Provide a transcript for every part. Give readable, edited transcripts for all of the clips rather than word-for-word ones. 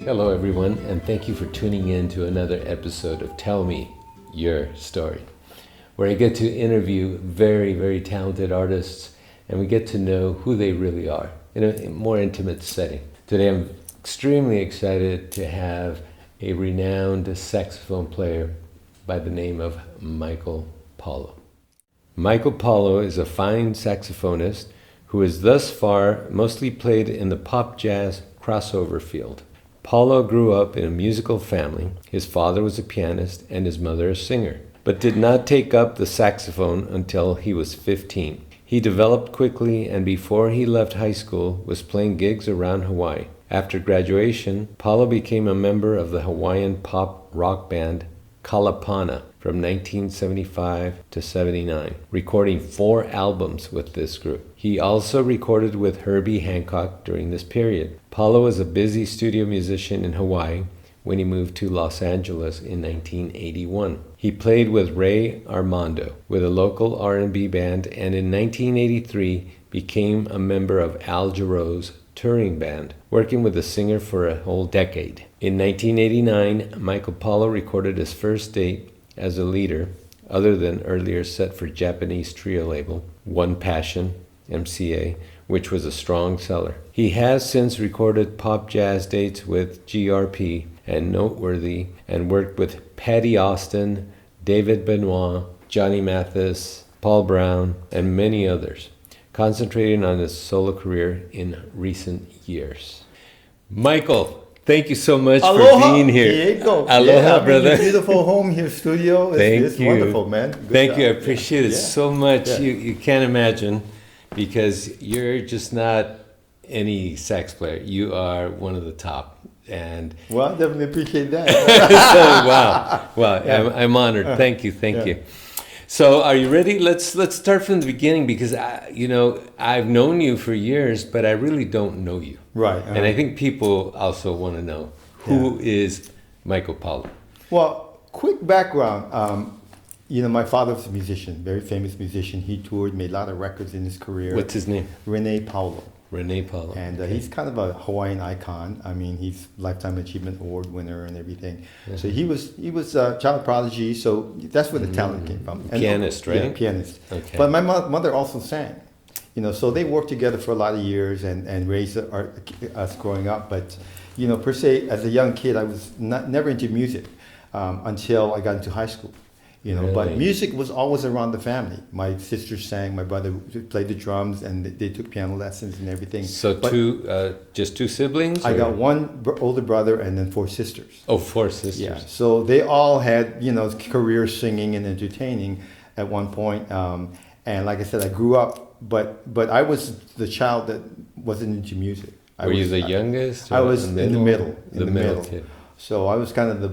Hello, everyone, and thank you for tuning in to another episode of Tell Me Your Story, where I get to interview very, very talented artists and we get to know who they really are in a more intimate setting. Today, I'm extremely excited to have a renowned saxophone player by the name of Michael Paulo. Michael Paulo is a fine saxophonist who has thus far mostly played in the pop jazz crossover field. Paulo grew up in a musical family. His father was a pianist and his mother a singer, but did not take up the saxophone until he was 15. He developed quickly and before he left high school was playing gigs around Hawaii. After graduation, Paulo became a member of the Hawaiian pop rock band Kalapana from 1975 to 79, recording 4 albums with this group. He also recorded with Herbie Hancock during this period. Paulo was a busy studio musician in Hawaii when he moved to Los Angeles in 1981. He played with Ray Armando with a local R&B band and in 1983 became a member of Al Jarreau's touring band, working with the singer for a whole decade. In 1989, Michael Paulo recorded his first date as a leader, other than earlier set for Japanese trio label, One Passion, MCA, which was a strong seller. He has since recorded pop jazz dates with GRP and Noteworthy and worked with Patty Austin, David Benoit, Johnny Mathis, Paul Brown, and many others, concentrating on his solo career in recent years. Michael, thank you so much Aloha, for being here. Diego. Aloha, brother. Beautiful home here, studio. It's wonderful, man. Good Thank job. you. I appreciate it so much. Yeah. You can't imagine, because you're just not any sax player. You are one of the top. And Well, I definitely appreciate that. so, wow. Yeah. I'm honored. Thank you. So, are you ready? Let's start from the beginning, because I've known you for years, but I really don't know you. Right. And I think people also want to know who is Michael Paulo. Well, quick background. My father was a musician, very famous musician. He toured, made a lot of records in his career. What's his name? Rene Paulo. Rene Paulo. And he's kind of a Hawaiian icon. I mean, he's Lifetime Achievement Award winner and everything. Yeah. So he was a child prodigy. So that's where the talent came from. And, Pianist, right? Yeah, pianist. Okay. But my mother also sang. So they worked together for a lot of years and raised us growing up. But per se, as a young kid, I was never into music until I got into high school. Really? But music was always around the family. My sister sang, my brother played the drums, and they took piano lessons and everything. So just two siblings? I got one older brother and then 4 sisters. Oh, 4 sisters. Yeah. So they all had careers singing and entertaining at one point. And like I said, I grew up, but I was the child that wasn't into music. Were you the youngest? I was in the middle. The middle kid. So I was kind of the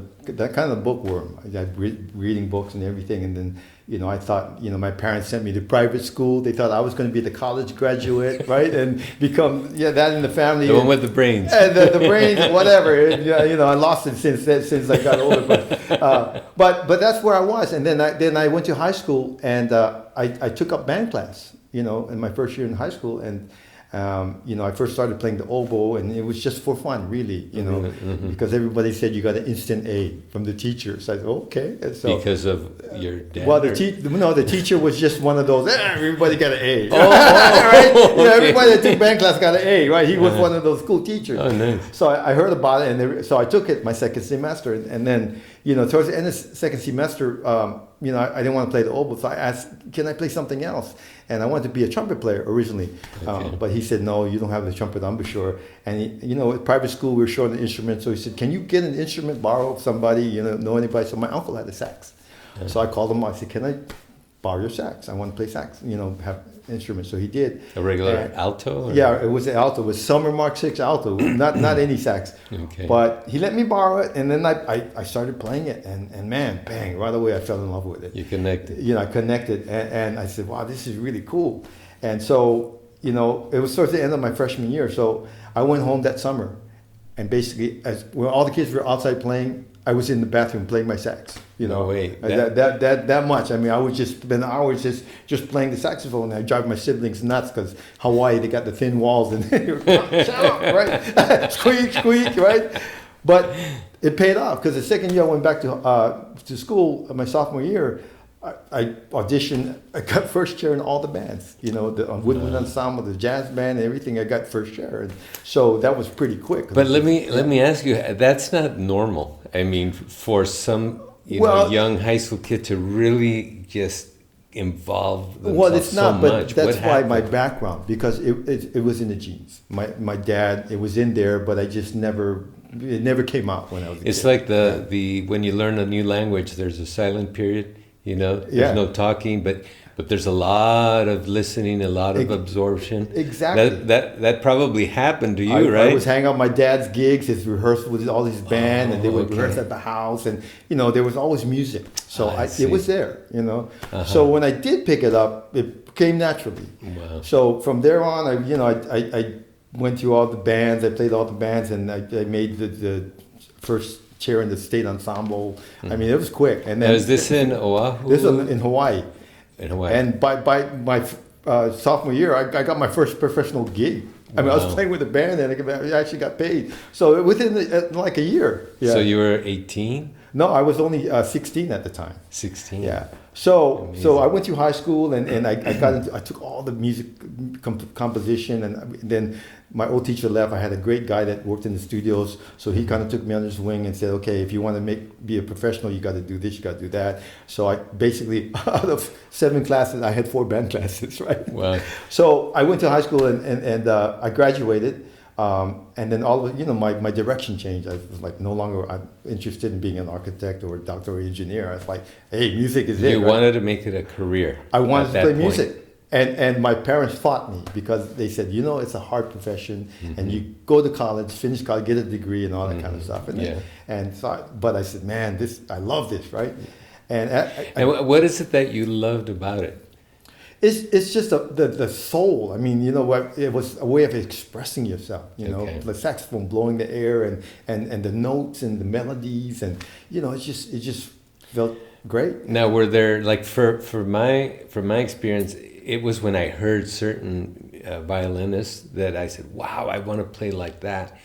bookworm. I reading books and everything, and then I thought my parents sent me to private school. They thought I was going to be the college graduate, right, and become that in the family. The one with the brains. And the brains, whatever. And, I lost it since I got older. But that's where I was, and then I went to high school and I took up band class. In my first year in high school and. I first started playing the oboe, and it was just for fun, really, because everybody said you got an instant A from the teacher. So I said, okay. And so, because of your dad? Well, the teacher was just one of those, everybody got an A. Oh, right? Okay. Everybody that took band class got an A, right? He was one of those school teachers. Oh, nice. So I heard about it, and so I took it my second semester, and then, towards the end of the second semester, I didn't want to play the oboe, so I asked, can I play something else? And I wanted to be a trumpet player originally, but he said, no, you don't have the trumpet embouchure. And at private school, we were showing the instrument, so he said, can you get an instrument, borrow somebody, know anybody? So my uncle had a sax. Yeah. So I called him, I said, can I borrow your sax? I want to play sax, have instrument. So he did. A regular alto? Or? Yeah, it was an alto. It was Summer Mark 6 alto, not any sax. Okay. But he let me borrow it, and then I started playing it, and man, bang, right away I fell in love with it. You connected. I connected, and I said, wow, this is really cool. And so, it was towards the end of my freshman year, so I went home that summer, and basically, when all the kids were outside playing, I was in the bathroom playing my sax. No way. That much. I mean, I would just spend hours just playing the saxophone. I drive my siblings nuts because Hawaii, they got the thin walls and shut up, right? Squeak, squeak, right? But it paid off because the second year I went back to school, my sophomore year, I auditioned. I got first chair in all the bands. You know, the woodwind ensemble, the jazz band, and everything. I got first chair, and so that was pretty quick. But let me ask you, that's not normal. I mean, for some young high school kid to really just involve themselves it's not, so but much. that's why my background, because it was in the genes. My dad, it was in there, but I just it never came out when I was a It's kid. like the when you learn a new language, there's a silent period. You know, there's no talking, but there's a lot of listening, a lot of absorption. Exactly. That probably happened to you, right? I was hanging out at my dad's gigs, his rehearsal with all his band, and they would rehearse at the house, and there was always music. So it was there, So when I did pick it up, it came naturally. Wow. So from there on, I went through all the bands. I played all the bands, and I made the first chair in the state ensemble. I mean, it was quick. And then is this in Oahu? This was in Hawaii. In Hawaii. And by my sophomore year, I got my first professional gig. I mean, I was playing with a band, and I actually got paid. So within like a year. Yeah. So you were 18? No, I was only 16 at the time. 16. Yeah. So I went through high school, and I took all the music composition, and then my old teacher left. I had a great guy that worked in the studios, so he kind of took me under his wing and said, okay, if you want to be a professional, you got to do this, you got to do that. So I basically, out of 7 classes, I had 4 band classes, right? Wow. So I went to high school, and I graduated. And then my direction changed. I was like, no longer I'm interested in being an architect or a doctor or engineer. I was like, hey, music is it. You right? wanted to make it a career. I wanted to play point. music. And my parents fought me because they said, it's a hard profession, and you go to college, finish college, get a degree, and all that kind of stuff. But I said, man, I love this, right? And what is it that you loved about it? It's just the soul. I mean, it was a way of expressing yourself. The saxophone blowing the air and the notes and the melodies, and it just felt great. Now, were there, like, for my experience, it was when I heard certain violinists that I said, wow, I want to play like that.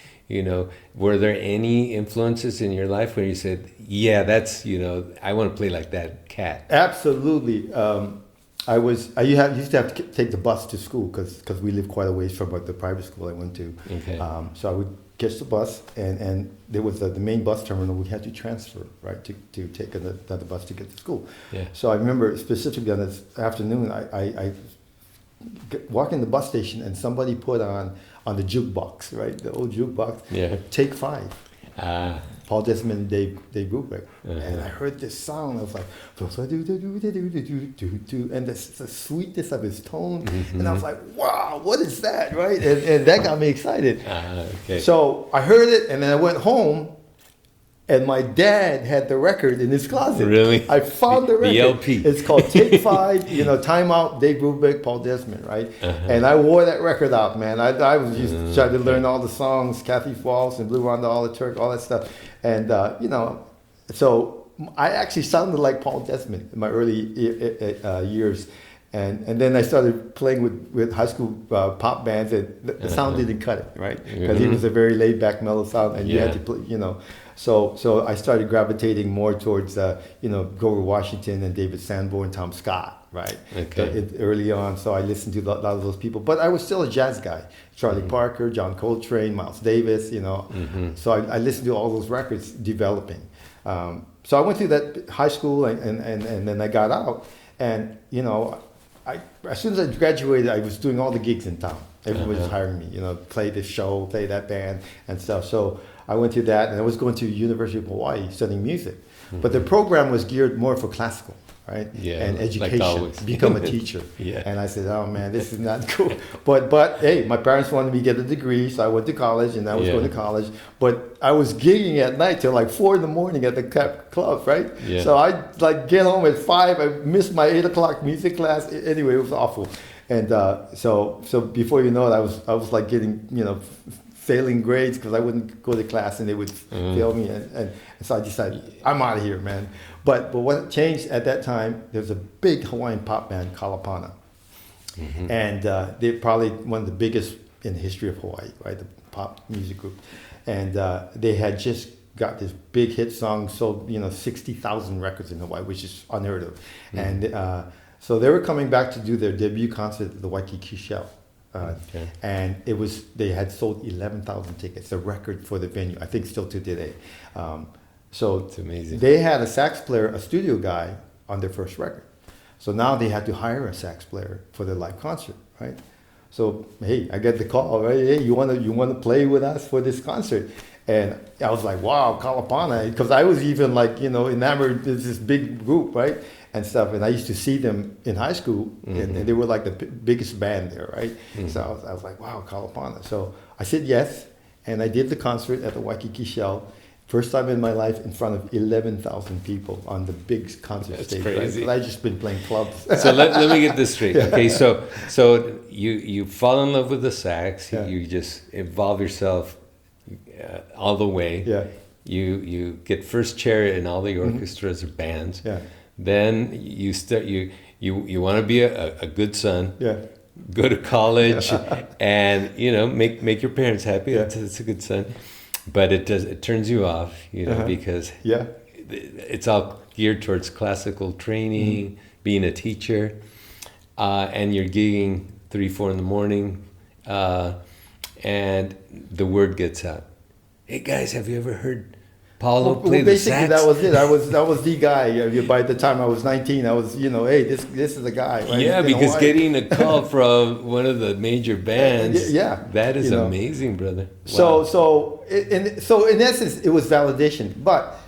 Were there any influences in your life where you said, yeah, that's, I want to play like that cat? Absolutely. I used to have to take the bus to school because we lived quite a ways from the private school I went to. Okay. So I would catch the bus, and there was the main bus terminal. We had to transfer, right, to take another bus to get to school. Yeah. So I remember specifically on this afternoon, I walked in the bus station, and somebody put on the jukebox, right, the old jukebox, Take 5. Paul Desmond and Dave Brubeck. And I heard this sound. I was like, and the sweetness of his tone. And I was like, wow, what is that, right? And that got me excited. Okay. So I heard it, and then I went home, and my dad had the record in his closet. Really? I found the record. The LP. It's called Take 5, Time Out, Dave Brubeck, Paul Desmond, right? And I wore that record out, man. I was just trying to learn all the songs, Kathy Falls and Blue Ronda, all the Turk, all that stuff. And, so I actually sounded like Paul Desmond in my early years. And then I started playing with high school pop bands, and the sound didn't cut it, right? Because it was a very laid back, mellow sound, and you had to play, So I started gravitating more towards, Grover Washington and David Sanborn, Tom Scott, right? Okay. Early on, so I listened to a lot of those people, but I was still a jazz guy. Charlie Parker, John Coltrane, Miles Davis, So I listened to all those records developing. So I went through that high school, and then I got out, and as soon as I graduated, I was doing all the gigs in town. Everybody was hiring me, play this show, play that band and stuff. So I went through that, and I was going to University of Hawaii studying music. But the program was geared more for classical, right? Yeah, and education, like always. become a teacher. And I said, oh man, this is not cool. But hey, my parents wanted me to get a degree, so I went to college, and I was going to college. But I was gigging at night till like 4 a.m. at the club, right? Yeah. So I'd get home at 5. I missed my 8 o'clock music class. Anyway, it was awful. And so before you know it, I was like getting failing grades because I wouldn't go to class, and they would fail me, and so I decided I'm out of here, man. But what changed at that time, there was a big Hawaiian pop band, Kalapana, and they're probably one of the biggest in the history of Hawaii, right? The pop music group, and they had just got this big hit song, sold 60,000 records in Hawaii, which is unheard of. And so they were coming back to do their debut concert at the Waikiki Shell. And they had sold 11,000 tickets, a record for the venue, I think still to today. So it's amazing. They had a sax player, a studio guy, on their first record. So now they had to hire a sax player for their live concert, right? So hey, I get the call, right? Hey, you want to play with us for this concert? And I was like, wow, Kalapana, because I was even like, enamored with this big group, right? And stuff. And I used to see them in high school, and they were like the biggest band there, right? So I was like, wow, Kalapana. So I said yes, and I did the concert at the Waikiki Shell. First time in my life in front of 11,000 people on the big concert stage. Crazy. Right? I just been playing clubs. So let me get this straight. Okay, so you fall in love with the sax. You just involve yourself all the way. Yeah. You get first chair in all the orchestras or bands. Yeah. Then you start. You want to be a good son. Yeah. Go to college, and make your parents happy. Yeah. It's a good son. But it turns you off, because it's all geared towards classical training, being a teacher, and you're gigging 3-4 in the morning, and the word gets out. Hey guys, have you ever heard Paulo play the sax? Basically, that was it. That was the guy. By the time I was 19, I was, hey, this is the guy. Right? Yeah, because getting a call from one of the major bands, that is amazing, brother. Wow. So in essence, it was validation. But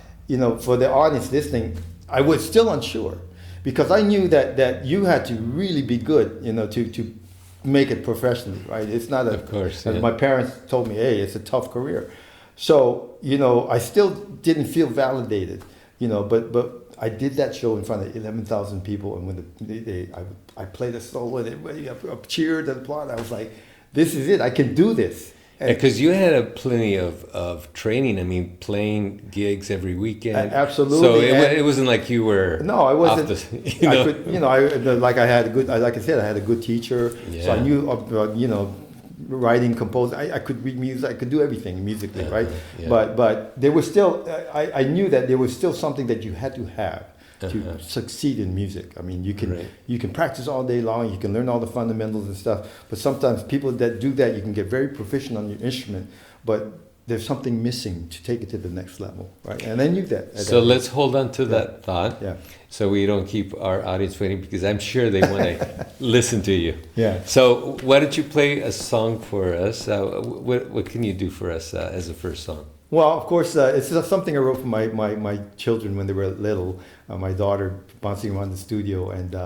for the audience listening, I was still unsure because I knew that you had to really be good, to make it professionally, right? It's not of course. My parents told me, hey, it's a tough career. So, I still didn't feel validated, but I did that show in front of 11,000 people. And when I played a solo and everybody cheered and applauded, I was like, this is it. I can do this. Because you had plenty of training. I mean, playing gigs every weekend. Absolutely. So it wasn't like you were. No, I wasn't. Like I had a good teacher. Yeah. So I knew, writing, composing. I could read music. I could do everything musically, right? Yeah. But there was still. I knew that there was still something that you had to have to succeed in music. I mean, you can practice all day long. You can learn all the fundamentals and stuff. But sometimes people that do that, you can get very proficient on your instrument, but there's something missing to take it to the next level, right? And I knew that. So let's hold on to that thought. Yeah. So we don't keep our audience waiting, because I'm sure they want to listen to you. Yeah. So why don't you play a song for us? What can you do for us as a first song? Well, of course, it's something I wrote for my children when they were little. My daughter bouncing around the studio, and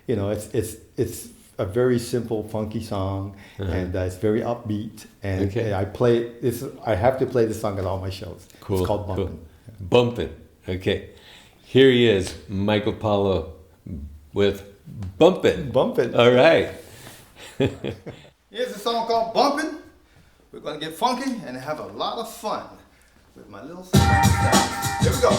it's a very simple, funky song, and it's very upbeat. And I have to play this song at all my shows. Cool. It's called Bumpin. Cool. Bumpin. Okay. Here he is, Michael Paulo, with Bumpin. Bumpin. All right. Here's a song called Bumpin. We're going to get funky and have a lot of fun with my little sax. Here we go.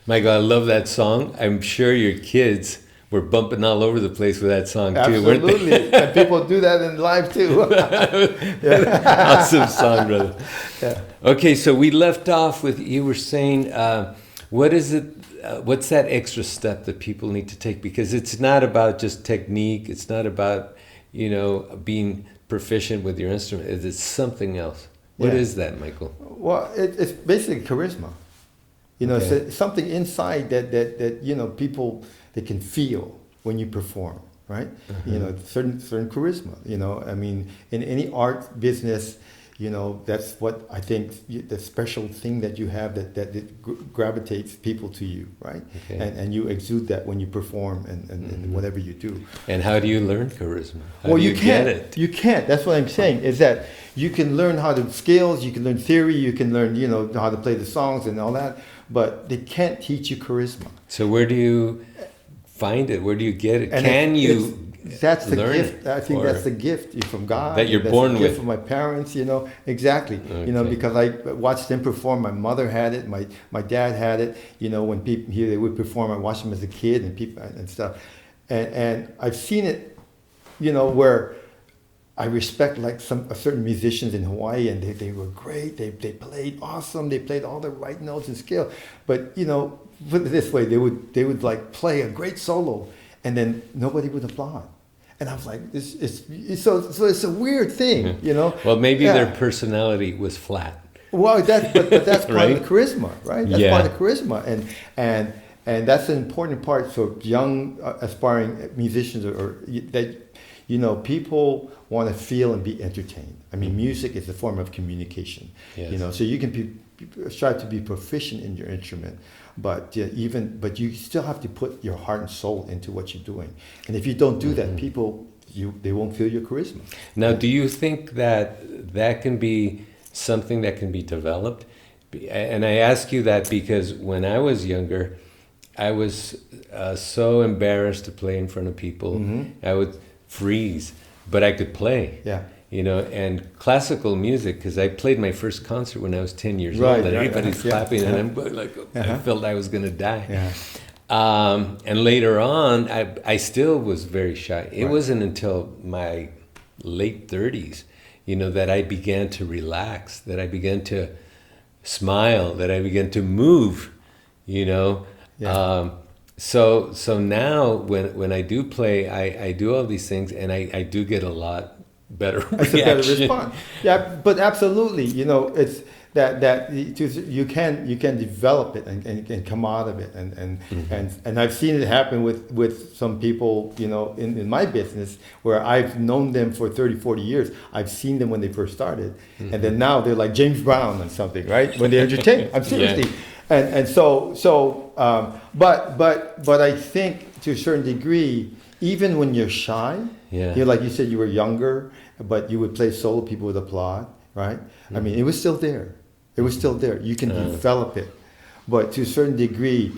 Michael, I love that song. I'm sure your kids were bumping all over the place with that song too, weren't they? Absolutely. And people do that in live too. Awesome song, brother. Yeah. Okay, so we left off with you were saying, what is it? What's that extra step that people need to take? Because it's not about just technique. It's not about being proficient with your instrument. It's something else. What is that, Michael? Well, it's basically charisma. It's something inside that people they can feel when you perform, right? Certain charisma. I mean, in any art business, that's what I think the special thing that you have that gravitates people to you, right? Okay. And you exude that when you perform and whatever you do. And how do you learn charisma? Well, you can't. You can't. That's what I'm saying. Is that you can learn how to scales, you can learn theory, you can learn how to play the songs and all that, but they can't teach you charisma. So where do you find it? Where do you get it? And can you? That's the learn gift. I think that's the gift from God. That you're that's born the gift with. from my parents, exactly. Okay. Because I watched them perform. My mother had it. My dad had it. When people here they would perform, I watched them as a kid and people and stuff. And I've seen it, where I respect like certain musicians in Hawaii, and they were great. They played awesome. They played all the right notes and scale. But put it this way, they would like play a great solo, and then nobody would applaud. And I was like, so it's a weird thing, Well, maybe their personality was flat. Well, that's part right? of the charisma, right? That's part of the charisma, and that's an important part. So young aspiring musicians or that. People want to feel and be entertained. I mean, music is a form of communication. Yes. So you can strive to be proficient in your instrument, but you still have to put your heart and soul into what you're doing. And if you don't do that, people they won't feel your charisma. Now, do you think that can be something that can be developed? And I ask you that because when I was younger, I was so embarrassed to play in front of people. Mm-hmm. I would freeze, but I could play. Yeah. And classical music, because I played my first concert when I was 10 years Right, old, and right, everybody's clapping, and I'm like, I felt I was going to die. Yeah. And later on, I still was very shy. It wasn't until my late 30s, that I began to relax, that I began to smile, that I began to move, you know. Yeah. So now when I do play, I do all these things, and I do get a lot better It's a better reaction. response. Yeah, but absolutely, it's that you can develop it and come out of it, and I've seen it happen with some people, in my business, where I've known them for 30, 40 years. I've seen them when they first started, and then now they're like James Brown and something, right? When they entertain, I'm seriously, and but I think to a certain degree, even when you're shy, like you said, you were younger, but you would play solo, people would applaud, right? I mean, it was still there. It was still there. You can develop it. But to a certain degree,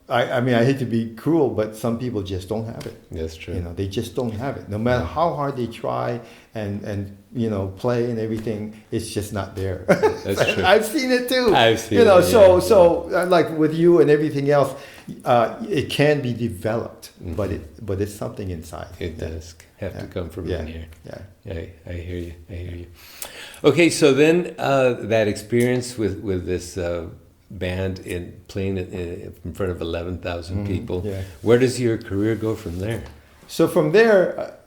I mean, I hate to be cruel, but some people just don't have it. That's true. They just don't have it. No matter how hard they try and play and everything, it's just not there. That's true. I've seen it too. I've seen it. So like with you and everything else, it can be developed, but it's something inside. It does have to come from in here. Yeah. I hear you. I hear you. Okay, so then that experience with this band in playing in front of 11,000 people. Yeah. Where does your career go from there? So from there,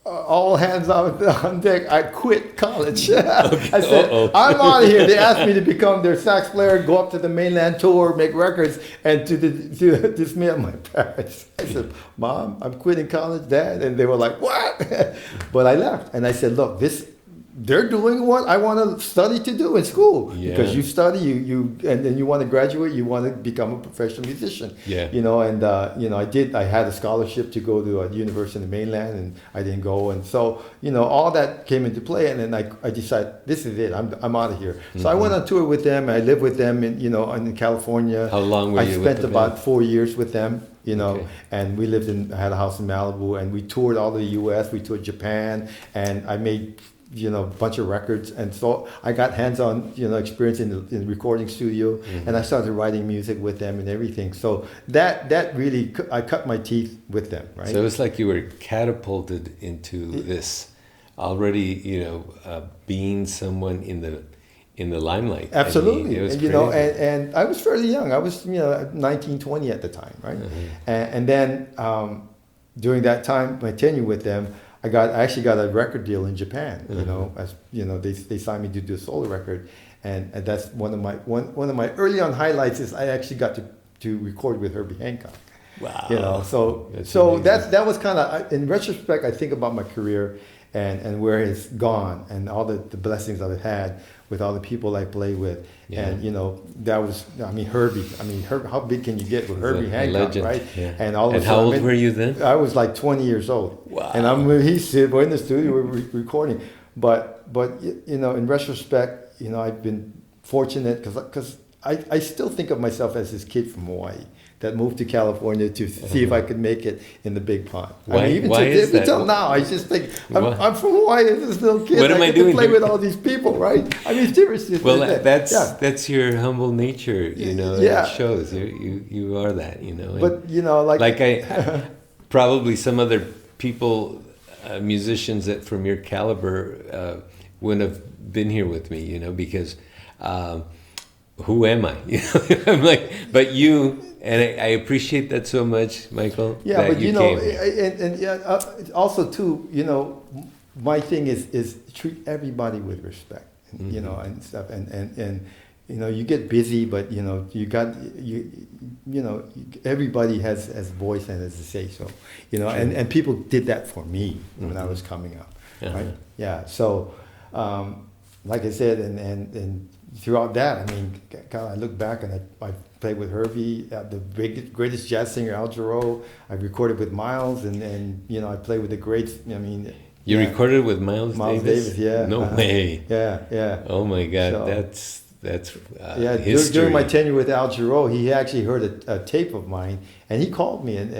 all hands on deck, I quit college. I said, I'm out of here. They asked me to become their sax player, go up to the mainland tour, make records, and to dismiss my parents. I said, Mom, I'm quitting college, Dad. And they were like, what? But I left. And I said, look, they're doing what I want to study to do in school. Because you study, and then you want to graduate, you want to become a professional musician. I had a scholarship to go to a university in the mainland, and I didn't go. And so, all that came into play, and then I decided, this is it, I'm out of here. So I went on tour with them, I lived with them in California. How long were you with them? I spent about 4 years with them. And we I had a house in Malibu, and we toured all the U.S., we toured Japan, and I made a bunch of records, and so I got hands-on experience in the recording studio, and I started writing music with them and everything. So that really, I cut my teeth with them, right? So it was like you were catapulted into this already, being someone in the limelight. Absolutely. I mean, it was crazy. And I was fairly young. I was 19, 20 at the time, right? And then during that time, my tenure with them, I actually got a record deal in Japan. They signed me to do a solo record, and that's one of my early on highlights is I actually got to record with Herbie Hancock. Wow. So that was kind of, in retrospect, I think about my career and where it's gone and all the blessings I've had with all the people I play with. And that was, Herbie, how big can you get with Herbie Hancock, right? Yeah. And how old were you then? I was like 20 years old. Wow. And we're in the studio, we're recording. But in retrospect, I've been fortunate because I still think of myself as this kid from Hawaii that moved to California to see if I could make it in the big pond. Why is that? Until now, I just think, I'm from Hawaii, this little kid. I get to play with all these people, right? Seriously. Well, that's your humble nature, It shows. You are that, But, probably some other people, musicians that from your caliber wouldn't have been here with me, because who am I? I'm like, but you... And I appreciate that so much, Michael. Yeah, but and also too, my thing is treat everybody with respect, and stuff, and you get busy, but everybody has voice and has a say so, and people did that for me when I was coming up, right? Yeah, so like I said, and throughout that, I look back and I played with Herbie, the greatest jazz singer, Al Jarreau. I recorded with Miles, and I played with the greats. You recorded with Miles Davis, yeah. No way. Yeah. Oh my God, so, that's history. During my tenure with Al Jarreau, he actually heard a tape of mine, and he called me and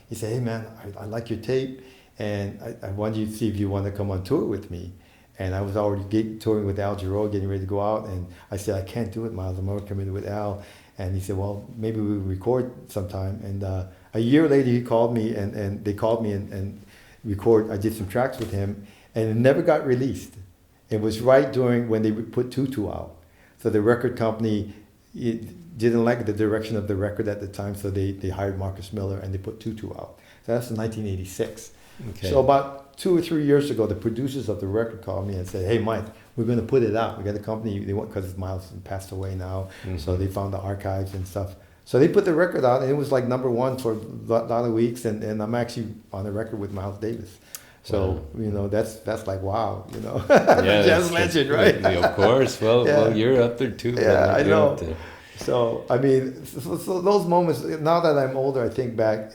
he said, "Hey man, I like your tape, and I want you to see if you want to come on tour with me." And I was already touring with Al Jarreau, getting ready to go out, and I said, "I can't do it, Miles. I'm already committed with Al." And he said, "Well, maybe we'll record sometime." And a year later, he called me, and they called me and record. I did some tracks with him, and it never got released. It was right during when they put Tutu out. So the record company, didn't like the direction of the record at the time, so they hired Marcus Miller and they put Tutu out. So that's in 1986. Okay. So about 2 or 3 years ago, the producers of the record called me and said, "Hey, Mike, we're going to put it out. We got a company. They want, because Miles passed away now, so they found the archives and stuff. So they put the record out, and it was like #1 for a lot of weeks, and I'm actually on the record with Miles Davis. So, that's like, wow, Yeah, jazz legend, right? Of course. Well, you're up there too. Yeah, I know. So, I mean, so those moments, now that I'm older, I think back,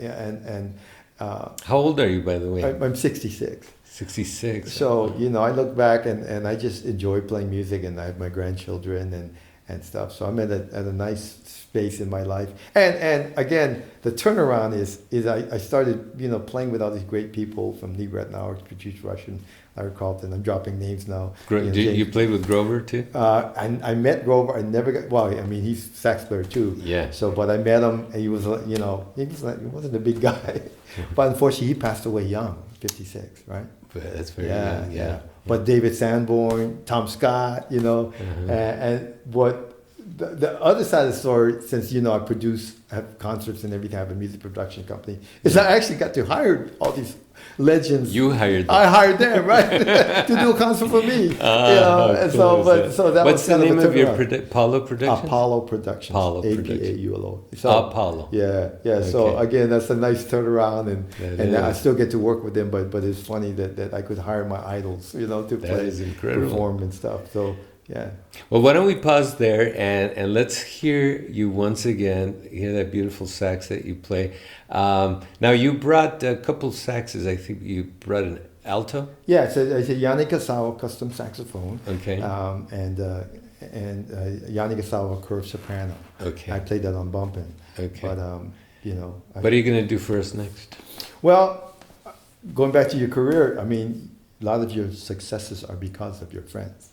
how old are you, by the way? I'm 66. 66. So, I look back and I just enjoy playing music, and I have my grandchildren and stuff. So I'm at a nice space in my life. And again, the turnaround is I started, playing with all these great people from Lee Rettenauer, Patrice Rushen, Larry Carlton. I'm dropping names now. You played with Grover too? I met Grover. I never got, he's a sax player too. Yeah. So, but I met him, and he was, he wasn't a big guy. But unfortunately, he passed away young, 56, right? That's very young, yeah. But David Sanborn, Tom Scott, and what the other side of the story, since I have concerts and everything, I have a music production company, is I actually got to hire all these legends. You hired them. I hired them, right, to do a concert for me. And cool so that what's was the name of your Paulo Productions? Apollo Productions. Paulo Productions. APAULO. So, Apollo. Yeah. Okay. So again, that's a nice turnaround, and I still get to work with them. But it's funny that I could hire my idols, to play, perform and stuff. So. Yeah. Well, why don't we pause there and let's hear you once again, hear that beautiful sax that you play. Now, you brought a couple saxes. I think you brought an alto? Yeah, it's a Yannick Asawa custom saxophone. Okay. And Yannick Asawa curved soprano. Okay. I played that on Bumpin. Okay. But, what are you going to do for us next? Well, going back to your career, I mean, a lot of your successes are because of your friends.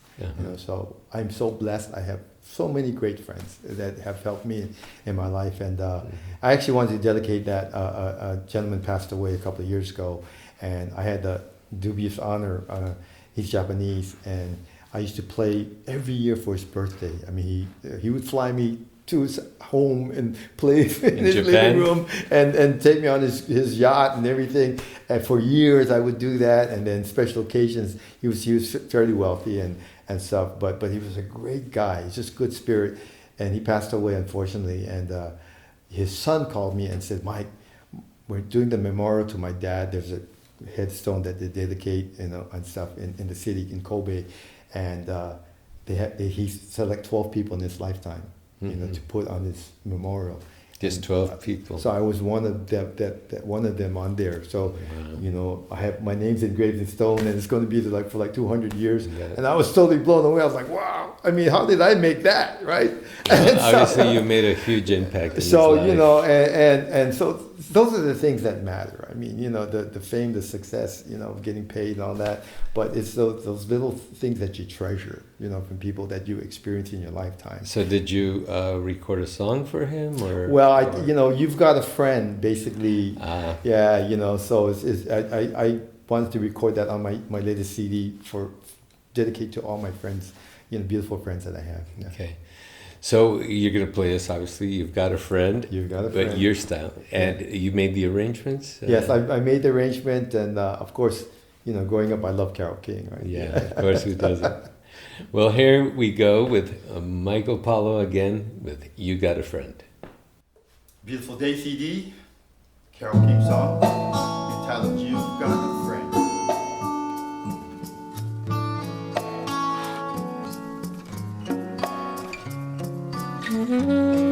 So I'm so blessed. I have so many great friends that have helped me in my life, and I actually wanted to dedicate that. A gentleman passed away a couple of years ago, and I had the dubious honor. He's Japanese, and I used to play every year for his birthday. I mean, he would fly me to his home and play in his Japan? living room and take me on his yacht and everything. And for years I would do that, and then special occasions. He was fairly wealthy and stuff, but he was a great guy. He's just good spirit, and he passed away unfortunately. And his son called me and said, "Mike, we're doing the memorial to my dad. There's a headstone that they dedicate, and stuff in the city in Kobe, and he select 12 people in his lifetime, to put on his memorial." Just 12 people. So I was one of them on there. So, I have my name's engraved in stone, and it's going to be for 200 years. Yeah. And I was totally blown away. I was like, wow! I mean, how did I make that, right? Obviously, you made a huge impact. In his life. And so those are the things that matter. I mean, the fame, the success, getting paid and all that. But it's those little things that you treasure, from people that you experience in your lifetime. So did you record a song for him, or? Well, You've Got a Friend, basically. So I wanted to record that on my latest CD dedicate to all my friends, beautiful friends that I have. Yeah. Okay. So you're going to play us, obviously, You've Got a Friend. You've Got a Friend. But your style. And you made the arrangements? Yes, I made the arrangement, and of course, growing up, I love Carole King, right? Yeah, of course, who doesn't? Well, here we go with Michael Paulo again with You Got a Friend. Beautiful Day CD, Carole King song, entitled You've Got a Friend. Mm-hmm.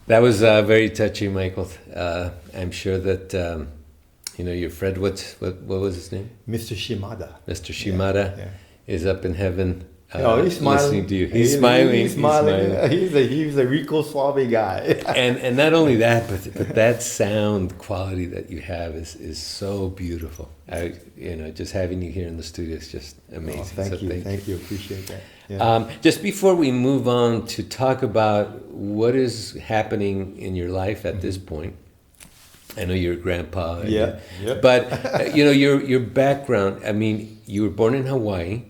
That was very touching, Michael. I'm sure that your friend, what was his name? Mr. Shimada. Mr. Shimada Yeah. is up in heaven. He's smiling. Listening to you. He's smiling. He's smiling. He's a Rico Suave guy. and not only that, but that sound quality that you have is so beautiful. Just having you here in the studio is just amazing. Thank you. Appreciate that. Yeah. Just before we move on to talk about what is happening in your life at this point, I know you're a grandpa. But your background. I mean, you were born in Hawaii,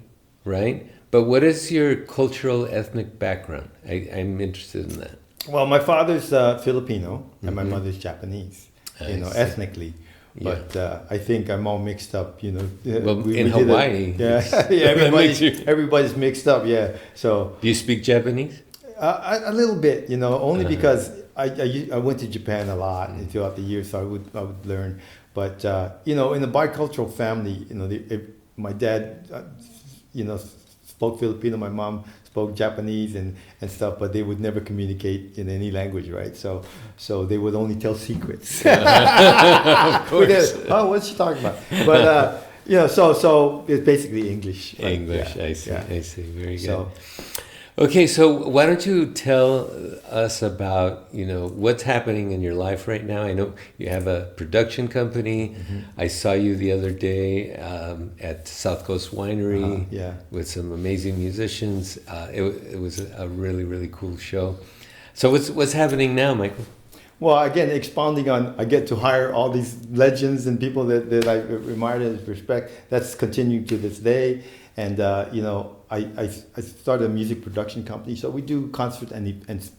right? But what is your cultural ethnic background? I'm interested in that. Well, my father's Filipino and my mother's Japanese. Ethnically. But I think I'm all mixed up. Well, in Hawaii, everybody's mixed up. Yeah. So. Do you speak Japanese? A little bit. Only because I went to Japan a lot throughout the years, so I would learn. But in a bicultural family, my dad, spoke Filipino, my mom spoke Japanese and stuff, but they would never communicate in any language, right? So they would only tell secrets. Of course. What's she talking about? But so it's basically English. Right? English, Yeah. I see. Yeah. I see. Very good. Okay, so why don't you tell us about, what's happening in your life right now? I know you have a production company. Mm-hmm. I saw you the other day at South Coast Winery with some amazing musicians. It was a really, really cool show. So what's happening now, Michael? Well, again, expounding on, I get to hire all these legends and people that I admire and respect. That's continuing to this day. And, I started a music production company. So we do concert and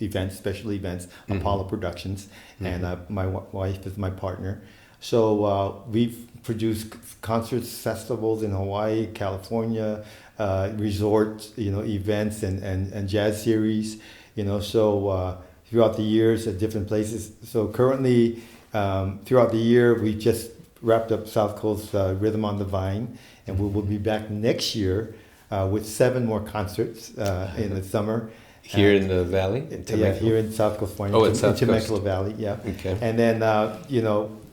events, special events, Apollo Productions. And my wife is my partner. So we've produced concerts, festivals in Hawaii, California, resort, events and jazz series, throughout the years at different places. So currently, throughout the year, we just wrapped up South Coast Rhythm on the Vine, and we will be back next year with 7 more concerts in the summer. Here in the valley? Here in South Coast Winery. In Temecula Valley, yeah. Okay. And then,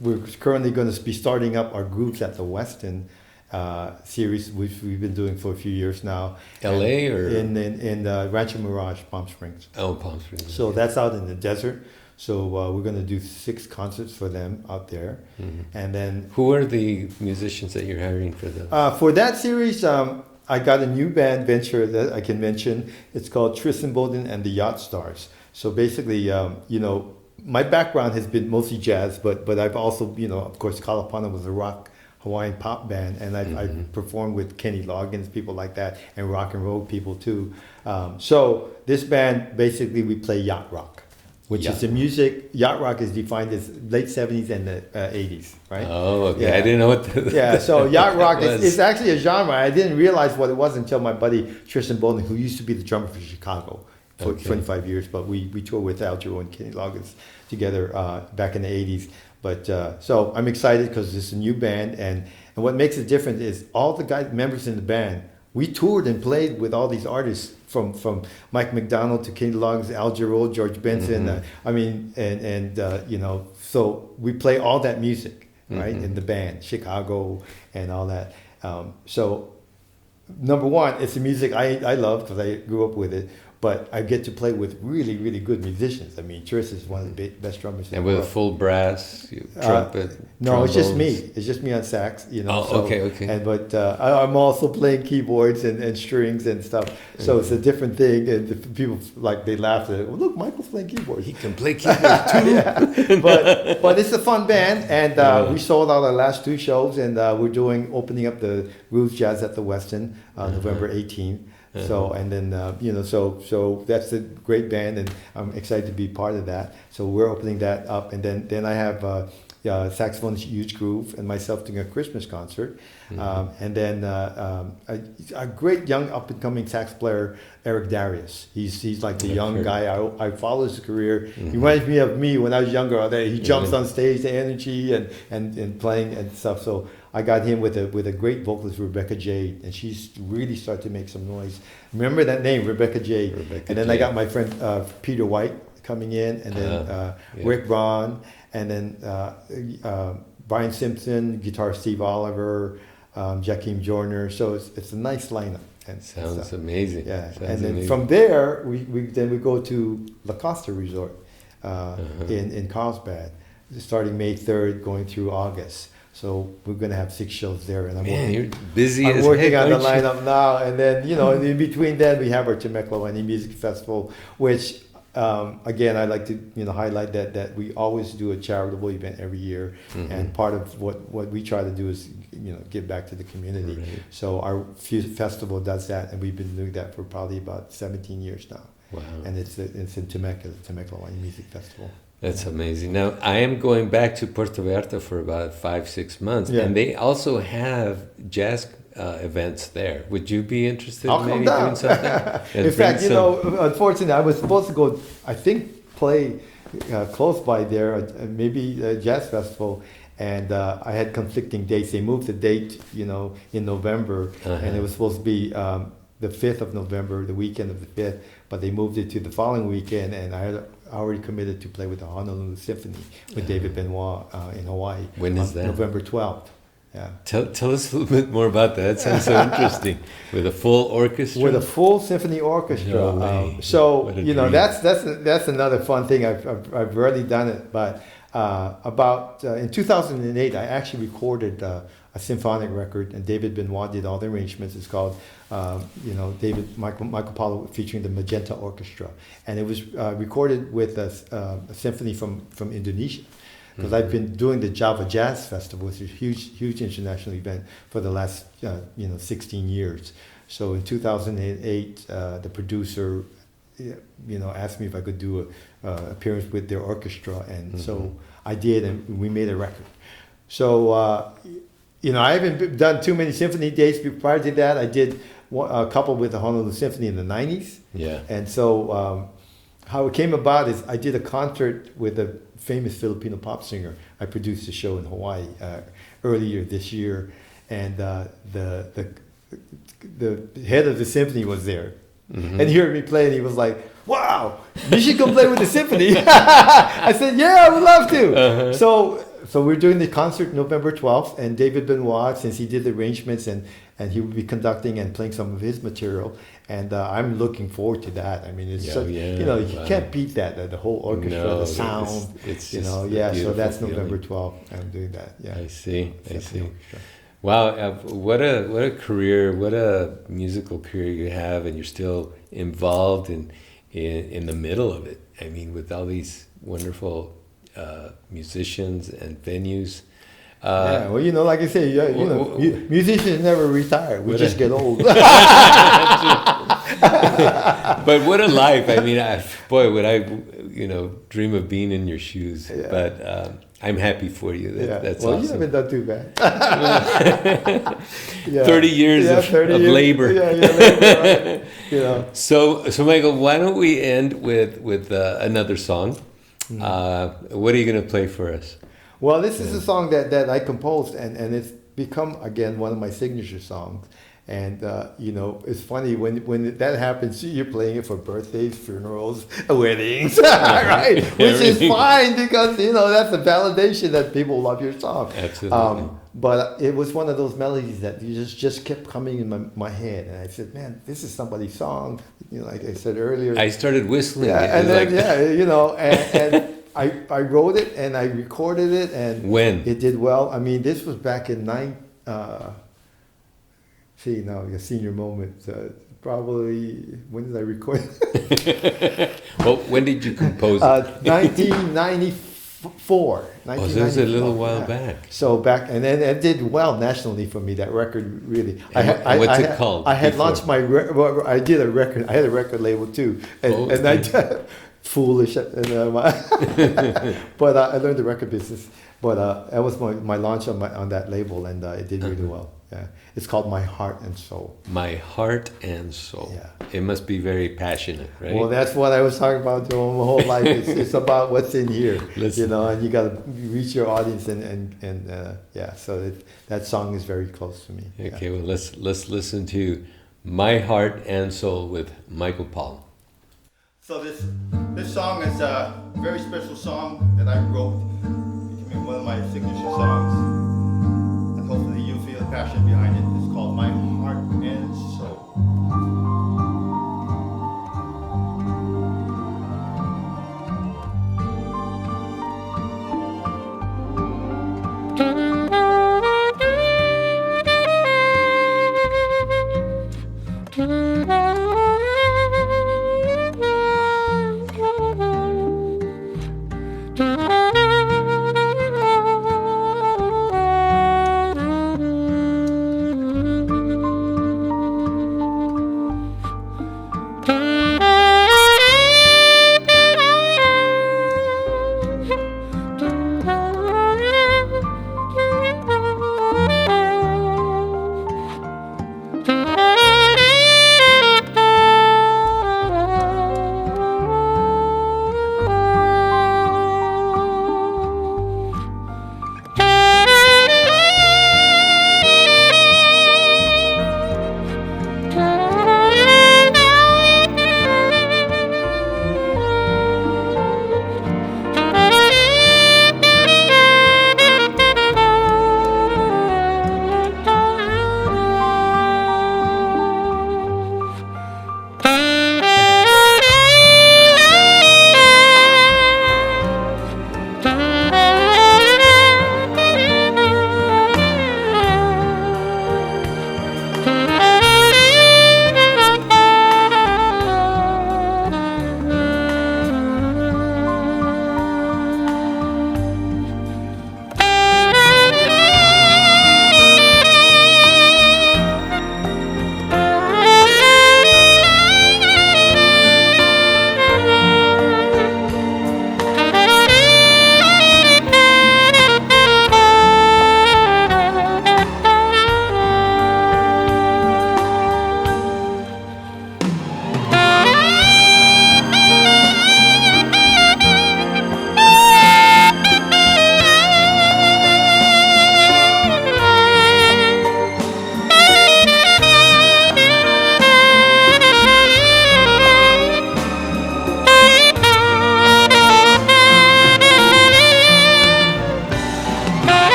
we're currently going to be starting up our groups at the Westin series, which we've been doing for a few years now. LA or? In Rancho Mirage, Palm Springs. Oh, Palm Springs. So that's out in the desert. So we're going to do 6 concerts for them out there. And then Who are the musicians that you're hiring for those? for that series, I got a new band venture that I can mention. It's called Tristan Bolden and the Yacht Stars. So basically, my background has been mostly jazz, but I've also, of course, Kalapana was a rock Hawaiian pop band, and I've performed with Kenny Loggins, people like that, and rock and roll people too. So this band, basically, we play yacht rock, which is the music. Yacht rock is defined as late 70s and the 80s, right? Oh, okay. Yeah. I didn't know what the Yeah, so yacht rock was. is actually a genre. I didn't realize what it was until my buddy Tristan Bolden, who used to be the drummer for Chicago for 25 years, but we toured with Jarreau and Kenny Loggins together back in the 80s. But so I'm excited because it's a new band, and what makes it different is all the members in the band. We toured and played with all these artists from Mike McDonald to Kenny Loggins, Al Jarreau, George Benson. So we play all that music, right, in the band, Chicago and all that. So number one, it's the music I love because I grew up with it. But I get to play with really, really good musicians. I mean, Tris is one of the best drummers in the And world. with a full brass, trumpet, No, it's just trombones. me. It's just me on sax, Oh, okay. But I'm also playing keyboards and strings and stuff. So it's a different thing. And the people, they laugh at it. Well, look, Michael's playing keyboards. He can play keyboard too. Yeah. But it's a fun band. And we sold out our last 2 shows. And we're opening up the Grooves Jazz at the Westin November 18th. So and then so that's a great band, and I'm excited to be part of that. So we're opening that up, and then I have Saxophonist Huge Groove and myself doing a Christmas concert, and then a great young up and coming sax player, Eric Darius. He's like the young guy. I follow his career. He reminds me of me when I was younger. He jumps on stage, the energy and playing and stuff. So I got him with a great vocalist, Rebecca Jade, and she's really started to make some noise. Remember that name, Rebecca Jade. And then I got my friend Peter White coming in, and then Rick Braun, and then Brian Simpson, guitar Steve Oliver, Jakeem Joyner. So it's a nice lineup. And Sounds amazing. Yeah, Sounds and then amazing. from there we go to La Costa Resort in Carlsbad, starting May 3rd, going through August. So we're going to have 6 shows there, and you're busy I'm as working heck, on the aren't you? lineup now, and then in between then we have our Temecula Music Festival, which again I like to highlight that we always do a charitable event every year, and part of what we try to do is give back to the community. Right. So our festival does that, and we've been doing that for probably about 17 years now. Wow. And it's in Temecula, the Temecula Music Festival. That's amazing. Now, I am going back to Puerto Vallarta for about 5-6 months, Yeah. and they also have jazz events there. Would you be interested I'll in come maybe down. doing something? In fact, unfortunately, I was supposed to go, I think, play close by there, maybe a jazz festival, and I had conflicting dates. They moved the date, in November, and it was supposed to be the 5th of November, the weekend of the 5th, but they moved it to the following weekend, and I had already committed to play with the Honolulu Symphony with David Benoit in Hawaii. When is that? November 12th. Yeah. Tell us a little bit more about that. That sounds so interesting. With a full orchestra? With a full symphony orchestra. No way. So What a you know dream. that's another fun thing. I've rarely done it, but in 2008 I actually recorded a symphonic record, and David Benoit did all the arrangements. It's called Michael Paulo featuring the Magenta Orchestra, and it was recorded with a symphony from Indonesia. Because I've been doing the Java Jazz Festival, which is a huge international event for the last 16 years. So in 2008, the producer asked me if I could do an appearance with their orchestra, and so I did, and we made a record. So I haven't done too many symphony dates. Prior to that, I did a couple with the Honolulu Symphony in the 90s. Yeah. And so how it came about is I did a concert with a famous Filipino pop singer. I produced a show in Hawaii earlier this year, and the head of the symphony was there, and he heard me play, and he was like, "Wow, you should come play with the symphony." I said, "Yeah, I would love to." So so we're doing the concert November 12th, and David Benoit, since he did the arrangements and he will be conducting and playing some of his material, and I'm looking forward to that. I mean, it's you can't beat that, the whole orchestra, the sound, it's so that's feeling. November 12th. I'm doing that. Yeah, I see. Orchestra. Wow, what a career, what a musical career you have, and you're still involved in the middle of it. I mean, with all these wonderful musicians and venues. Well, like I say, musicians never retire. We just get old. But what a life! I mean, would I, dream of being in your shoes. Yeah. But I'm happy for you. That's awesome. You haven't done too bad. 30 years of labor. Labor, right? So Michael, why don't we end with another song? Mm-hmm. What are you going to play for us? Well, this is a song that I composed, and it's become, again, one of my signature songs. And, it's funny, when that happens, you're playing it for birthdays, funerals, weddings, right? Which is fine because, that's a validation that people love your song. Absolutely. But it was one of those melodies that just kept coming in my head. And I said, man, this is somebody's song. Like I said earlier. I started whistling. Yeah, and then, and I wrote it and I recorded it, and when it did well. I mean, this was back in your senior moment. Probably, when did I record? Well, when did you compose it? 1994. Oh, so it was a little while back. So and then it did well nationally for me. That record really. What's it called? I had launched I did a record. I had a record label too, and I. Foolish, but I learned the record business. But that was my launch on that label, and it did really well. Yeah, it's called My Heart and Soul. My Heart and Soul. Yeah, it must be very passionate, right? Well, that's what I was talking about my whole life. It's about what's in here, and you got to reach your audience, and So that song is very close to me. Okay, well let's listen to My Heart and Soul with Michael Paulo. So this song is a very special song that I wrote, becoming one of my signature songs, and hopefully you'll feel the passion behind it. It's called My Heart and Soul.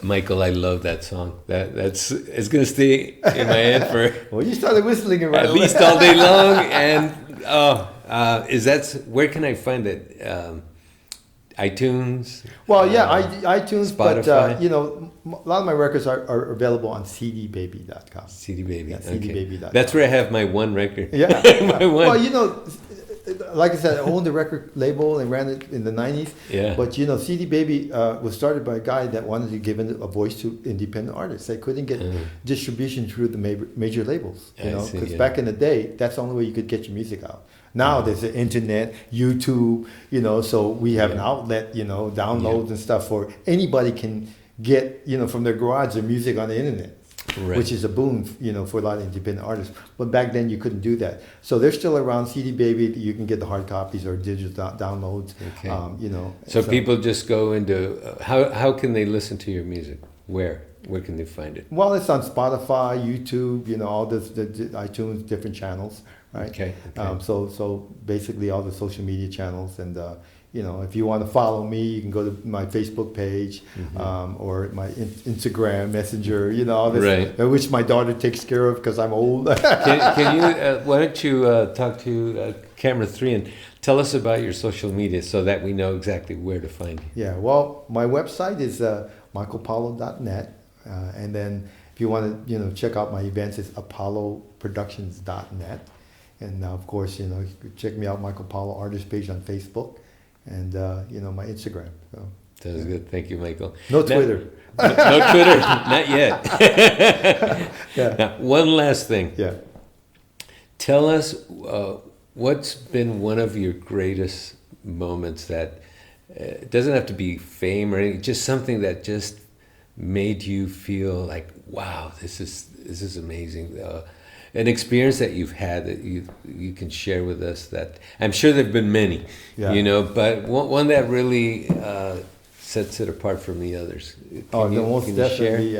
Michael, I love that song. That's it's gonna stay in my head for Well, you started whistling it right at away. least all day long. And is that where can I find it? iTunes. Well, yeah, iTunes, Spotify. but you know, a lot of my records are available on cdbaby.com. CD Baby. Yeah, Okay. cdbaby.com. That's where I have my one record. Yeah. My one. Well, you know, like I said, I owned the record label and ran it in the 90s. Yeah. But, you know, CD Baby was started by a guy that wanted to give a voice to independent artists. They couldn't get distribution through the major labels, you I know, see, because yeah. back in the day, that's the only way you could get your music out. Now there's the internet, YouTube, you know, so we have an outlet, you know, downloads and stuff for anybody can get, you know, from their garage their music on the internet. Right. Which is a boon, you know, for a lot of independent artists. But back then you couldn't do that. So they're still around. CD Baby, you can get the hard copies or digital downloads. Okay. You know. So people just go into how can they listen to your music? Where can they find it? Well, it's on Spotify, YouTube, you know, all the iTunes, different channels, right? Okay. So basically all the social media channels, and you know, if you want to follow me, you can go to my Facebook page or my Instagram Messenger, you know, all this, Right. which my daughter takes care of because I'm old. Can you? Why don't you talk to camera 3 and tell us about your social media so that we know exactly where to find you. Yeah, well, my website is michaelpaulo.net, and then if you want to, you know, check out my events, it's apolloproductions.net, and of course, you know, you could check me out, Michael Paulo Artist page on Facebook, and you know, my Instagram. So, That was good. Thank you, Michael. no Twitter. No Twitter, not yet. Yeah. Now, one last thing. Yeah. Tell us what's been one of your greatest moments that it doesn't have to be fame or anything, just something that just made you feel like, wow, this is amazing. An experience that you've had that you can share with us. That I'm sure there've been many, you know, but one that really sets it apart from the others. Most definitely.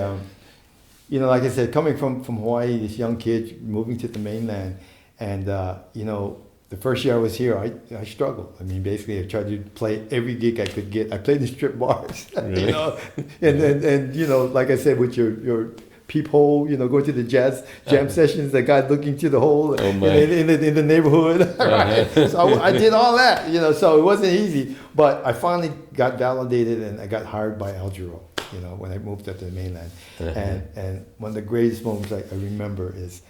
You know, like I said, coming from Hawaii, this young kid moving to the mainland, and you know, the first year I was here, I struggled. I mean, basically, I tried to play every gig I could get. I played in strip bars, Really? you know, and you know, like I said, with your peephole, you know, going to the jam sessions, the guy looking to the hole in the neighborhood. Right? So I did all that, you know, so it wasn't easy. But I finally got validated, and I got hired by Jarreau, you know, when I moved up to the mainland. And one of the greatest moments I remember is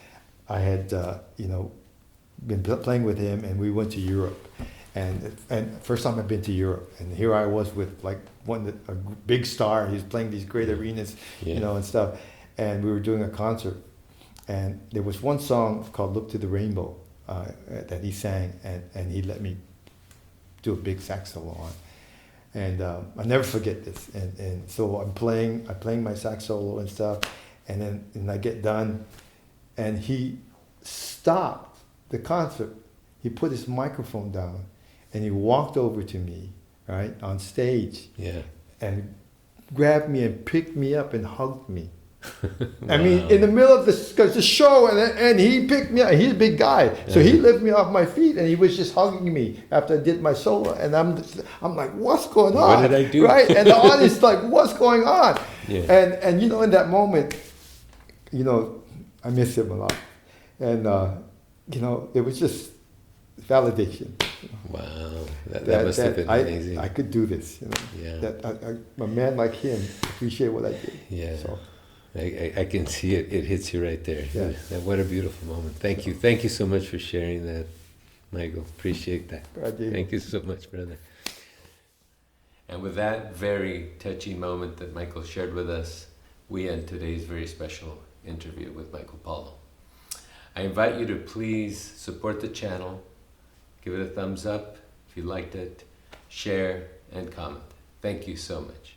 I had, you know, been playing with him, and we went to Europe. And first time I've been to Europe, and here I was with like a big star. He was playing these great arenas, you know, and stuff. And we were doing a concert, and there was one song called "Look to the Rainbow" that he sang, and he let me do a big sax solo on. And I never forget this. And so I'm playing my sax solo and stuff, and I get done, and he stopped the concert. He put his microphone down, and he walked over to me, right, on stage, and grabbed me and picked me up and hugged me. Wow. I mean, in the middle of the show, and he picked me up. He's a big guy, so he lifted me off my feet, and he was just hugging me after I did my solo. And I'm like, what's going on? What did I do? Right? And the audience like, what's going on? Yeah. And you know, in that moment, you know, I miss him a lot, and you know, it was just validation. Wow, that must have been amazing. I could do this. You know, that a man like him appreciate what I did. Yeah. So. I can see it. It hits you right there. Yes. What a beautiful moment. Thank you. Thank you so much for sharing that, Michael. Appreciate that. Thank you so much, brother. And with that very touchy moment that Michael shared with us, we end today's very special interview with Michael Paulo. I invite you to please support the channel, give it a thumbs up if you liked it, share, and comment. Thank you so much.